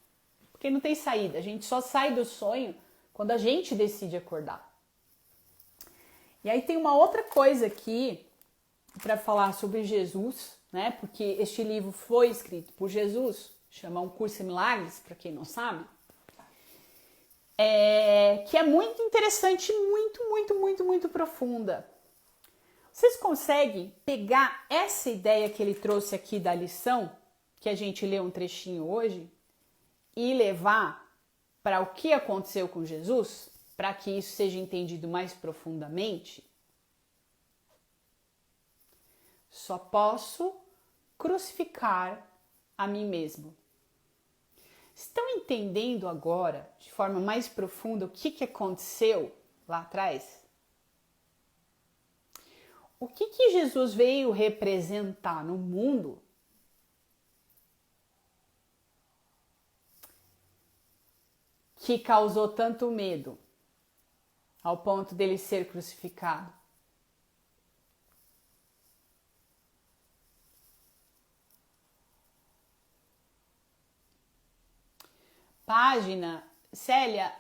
Porque não tem saída. A gente só sai do sonho quando a gente decide acordar. E aí tem uma outra coisa aqui para falar sobre Jesus, né? Porque este livro foi escrito por Jesus, chama Um Curso em Milagres, para quem não sabe. Que é muito interessante, muito profunda. Vocês conseguem pegar essa ideia que ele trouxe aqui da lição, que a gente leu um trechinho hoje, e levar para o que aconteceu com Jesus, para que isso seja entendido mais profundamente? Só posso crucificar a mim mesmo. Estão entendendo agora, de forma mais profunda, o que aconteceu lá atrás? O que Jesus veio representar no mundo que causou tanto medo ao ponto dele ser crucificado? Página, Célia,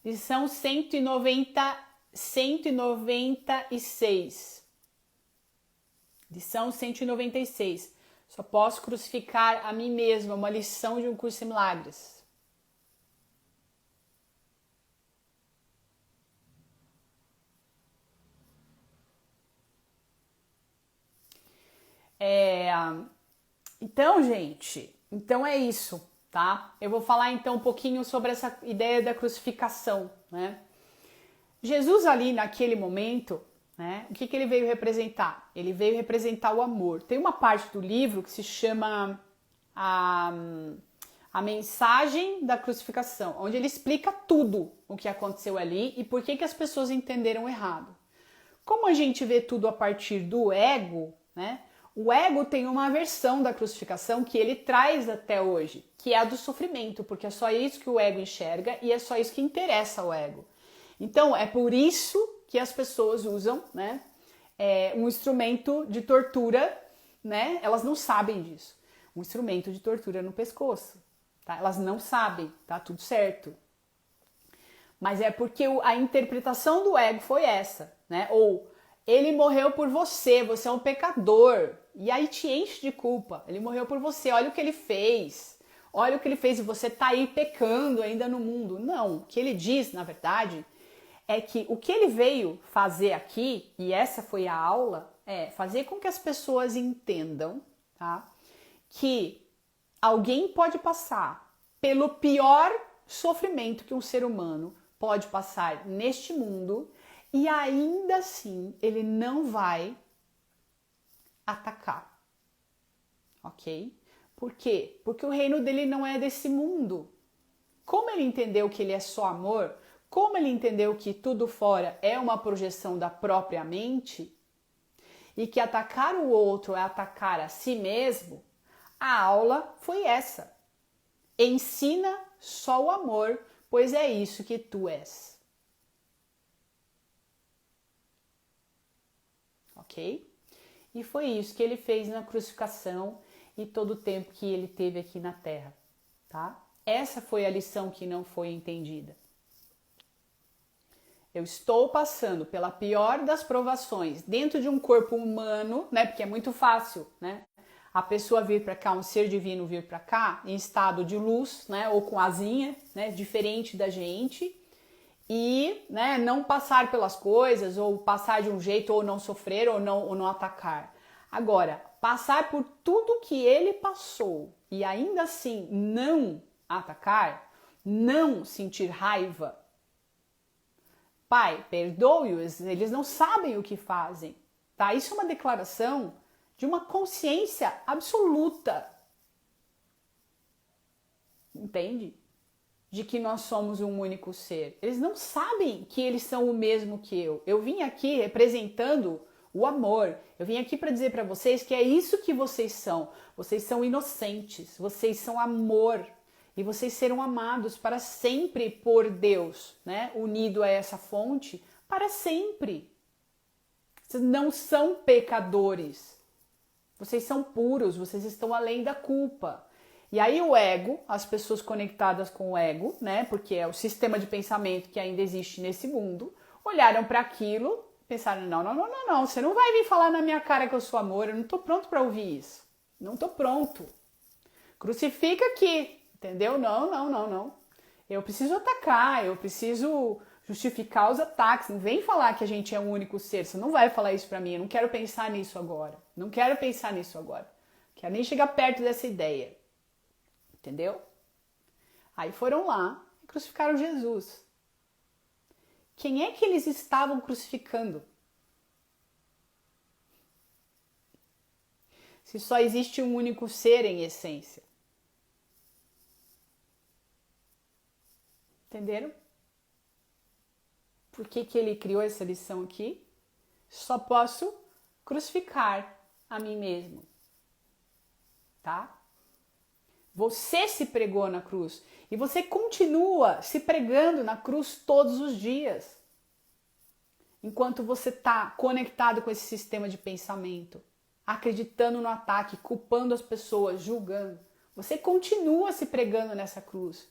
lição 196. Lição 196. Só posso crucificar a mim mesma, uma lição de Um Curso em Milagres. Então, gente, então é isso, tá? Eu vou falar então um pouquinho sobre essa ideia da crucificação, né? Jesus ali naquele momento, né? O que ele veio representar? Ele veio representar o amor. Tem uma parte do livro que se chama a mensagem da crucificação, onde ele explica tudo o que aconteceu ali e por que as pessoas entenderam errado. Como a gente vê tudo a partir do ego, né? O ego tem uma versão da crucificação que ele traz até hoje, que é a do sofrimento, porque é só isso que o ego enxerga e é só isso que interessa ao ego. Então, é por isso que as pessoas usam, né, um instrumento de tortura, né? Elas não sabem disso. Um instrumento de tortura no pescoço, tá? Elas não sabem, tá tudo certo. Mas é porque a interpretação do ego foi essa, né? Ou ele morreu por você, você é um pecador. E aí te enche de culpa. Ele morreu por você, olha o que ele fez. Olha o que ele fez e você tá aí pecando ainda no mundo. Não, o que ele diz, na verdade, é que o que ele veio fazer aqui, e essa foi a aula, é fazer com que as pessoas entendam, tá? Que alguém pode passar pelo pior sofrimento que um ser humano pode passar neste mundo e ainda assim ele não vai atacar, ok? Por quê? Porque o reino dele não é desse mundo. Como ele entendeu que ele é só amor, Como ele entendeu que tudo fora é uma projeção da própria mente e que atacar o outro é atacar a si mesmo, a aula foi essa. Ensina só o amor, pois é isso que tu és. Ok? E foi isso que ele fez na crucificação e todo o tempo que ele teve aqui na Terra, tá? Essa foi a lição que não foi entendida. Eu estou passando pela pior das provações dentro de um corpo humano, né? Porque é muito fácil, né? A pessoa vir para cá, um ser divino vir para cá em estado de luz, né? Ou com asinha, né? Diferente da gente e, né? Não passar pelas coisas ou passar de um jeito ou não sofrer ou não atacar. Agora, passar por tudo que ele passou e ainda assim não atacar, não sentir raiva. Pai, perdoe-os, eles não sabem o que fazem, tá? Isso é uma declaração de uma consciência absoluta, entende? De que nós somos um único ser. Eles não sabem que eles são o mesmo que eu. Eu vim aqui representando o amor. Eu vim aqui para dizer para vocês que é isso que vocês são. Vocês são inocentes, vocês são amor. E vocês serão amados para sempre por Deus, né? Unido a essa fonte, para sempre. Vocês não são pecadores. Vocês são puros, vocês estão além da culpa. E aí o ego, as pessoas conectadas com o ego, né? Porque é o sistema de pensamento que ainda existe nesse mundo, olharam para aquilo, pensaram, não, você não vai vir falar na minha cara que eu sou amor, eu não tô pronto para ouvir isso. Não tô pronto. Crucifica aqui. Entendeu? Não. Eu preciso atacar, eu preciso justificar os ataques. Não vem falar que a gente é um único ser. Você não vai falar isso pra mim. Eu não quero pensar nisso agora. Não quero pensar nisso agora. Quero nem chegar perto dessa ideia. Entendeu? Aí foram lá e crucificaram Jesus. Quem é que eles estavam crucificando? Se só existe um único ser em essência. Entenderam? Por que ele criou essa lição aqui? Só posso crucificar a mim mesmo. Tá? Você se pregou na cruz. E você continua se pregando na cruz todos os dias. Enquanto você está conectado com esse sistema de pensamento. Acreditando no ataque, culpando as pessoas, julgando. Você continua se pregando nessa cruz.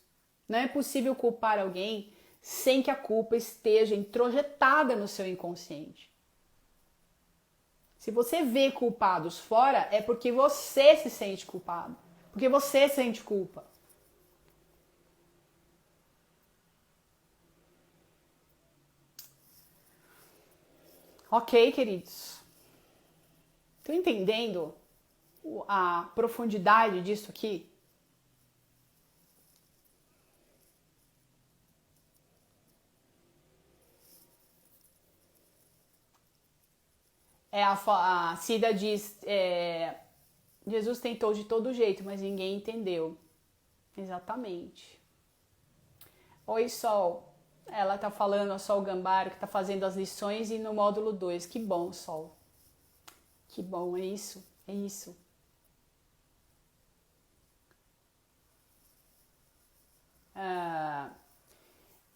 Não é possível culpar alguém sem que a culpa esteja introjetada no seu inconsciente. Se você vê culpados fora, é porque você se sente culpado. Porque você sente culpa. Ok, queridos? Estão entendendo a profundidade disso aqui? A Cida diz, Jesus tentou de todo jeito, mas ninguém entendeu. Exatamente. Oi, Sol. Ela tá falando, a Sol Gambaro, que tá fazendo as lições e no módulo 2. Que bom, Sol. Que bom, é isso, é isso.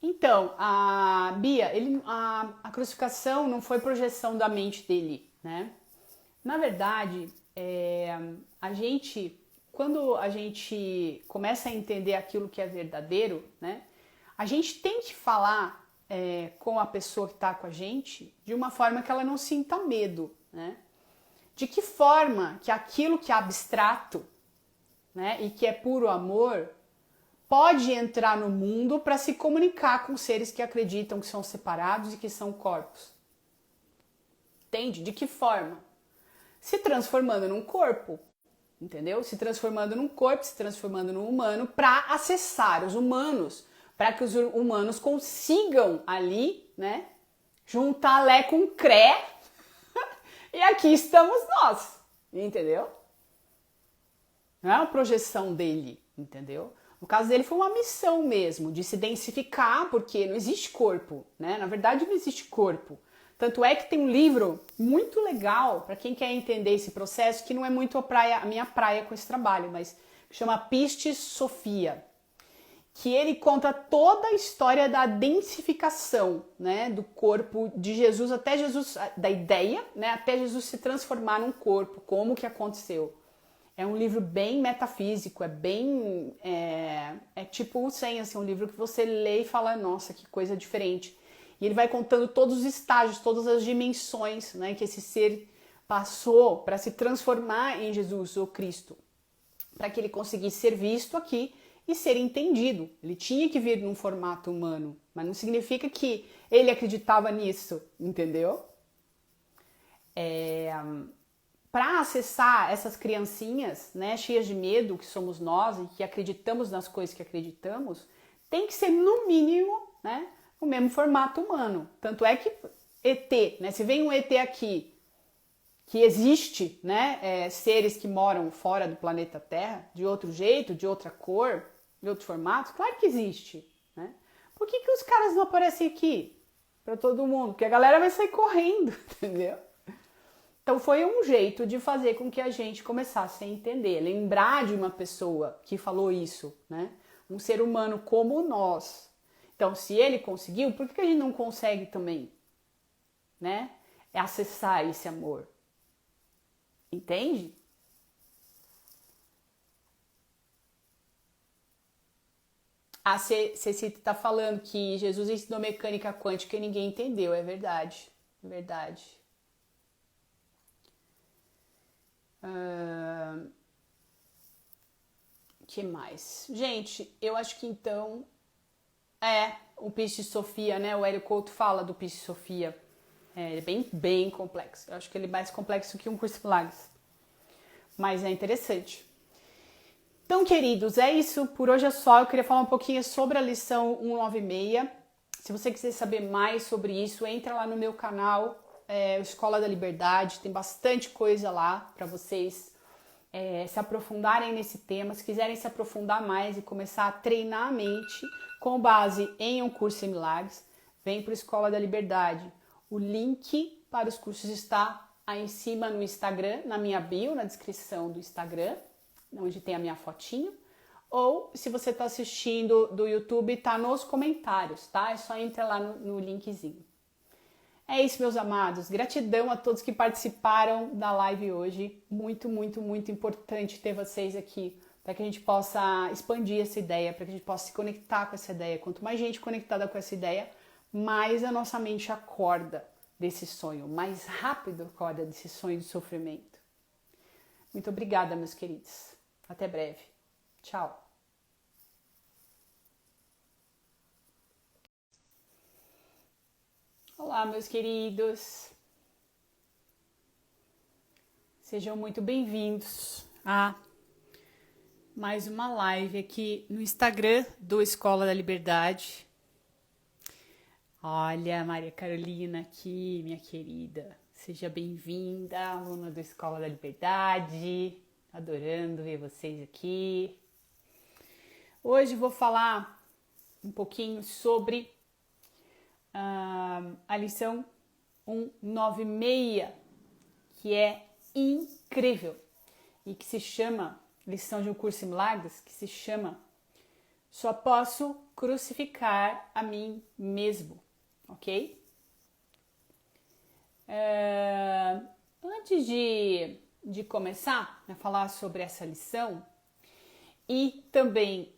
Então, a Bia, a crucificação não foi projeção da mente dele, né? Na verdade, quando a gente começa a entender aquilo que é verdadeiro, né? A gente tem que falar com a pessoa que está com a gente de uma forma que ela não sinta medo, né? De que forma que aquilo que é abstrato, né? E que é puro amor pode entrar no mundo para se comunicar com seres que acreditam que são separados e que são corpos. Entende? De que forma? Se transformando num corpo, entendeu? Se transformando num corpo, se transformando num humano para acessar os humanos, para que os humanos consigam ali, né, juntar Lé com Cré e aqui estamos nós, entendeu? Não é uma projeção dele, entendeu? No caso dele foi uma missão mesmo, de se densificar, porque não existe corpo, né? Na verdade não existe corpo. Tanto é que tem um livro muito legal para quem quer entender esse processo, que não é muito a minha praia com esse trabalho, mas chama Pistis Sophia, que ele conta toda a história da densificação, né, do corpo de Jesus, até Jesus, da ideia, né, até Jesus se transformar num corpo, como que aconteceu. É um livro bem metafísico, é tipo o Sen, assim, um livro que você lê e fala, nossa, que coisa diferente. E ele vai contando todos os estágios, todas as dimensões, né, que esse ser passou para se transformar em Jesus, ou Cristo, para que ele conseguisse ser visto aqui e ser entendido. Ele tinha que vir num formato humano, mas não significa que ele acreditava nisso, entendeu? Para acessar essas criancinhas, né, cheias de medo, que somos nós e que acreditamos nas coisas que acreditamos, tem que ser no mínimo, né, o mesmo formato humano. Tanto é que ET, né, se vem um ET aqui, que existe, né, seres que moram fora do planeta Terra, de outro jeito, de outra cor, de outros formatos, claro que existe, né? Por que os caras não aparecem aqui para todo mundo? Porque a galera vai sair correndo, entendeu? Então foi um jeito de fazer com que a gente começasse a entender, lembrar de uma pessoa que falou isso, né? Um ser humano como nós. Então, se ele conseguiu, por que a gente não consegue também, né? É acessar esse amor. Entende? A Ceci tá falando que Jesus ensinou mecânica quântica e ninguém entendeu. É verdade. É verdade. Que mais? Gente, eu acho que então o Piscis Sophia, né? O Hélio Couto fala do Piscis Sophia. Ele é bem complexo. Eu acho que ele é mais complexo que um curso de milagres. Mas é interessante. Então, queridos, é isso. Por hoje é só. Eu queria falar um pouquinho sobre a lição 196. Se você quiser saber mais sobre isso, entra lá no meu canal, Escola da Liberdade. Tem bastante coisa lá para vocês se aprofundarem nesse tema. Se quiserem se aprofundar mais e começar a treinar a mente com base em um curso em milagres, vem para a Escola da Liberdade. O link para os cursos está aí em cima no Instagram, na minha bio, na descrição do Instagram, onde tem a minha fotinho, ou se você está assistindo do YouTube, tá nos comentários, tá? É só entrar lá no linkzinho. É isso, meus amados. Gratidão a todos que participaram da live hoje. Muito, muito, muito importante ter vocês aqui para que a gente possa expandir essa ideia, para que a gente possa se conectar com essa ideia. Quanto mais gente conectada com essa ideia, mais a nossa mente acorda desse sonho, mais rápido acorda desse sonho de sofrimento. Muito obrigada, meus queridos. Até breve. Tchau. Olá, meus queridos. Sejam muito bem-vindos a mais uma live aqui no Instagram do Escola da Liberdade. Olha, Maria Carolina aqui, minha querida. Seja bem-vinda, aluna do Escola da Liberdade. Adorando ver vocês aqui. Hoje vou falar um pouquinho sobre a lição 196, que é incrível e que se chama, lição de um curso em milagres, que se chama Só Posso Crucificar a Mim Mesmo, ok? Antes de começar a falar sobre essa lição e também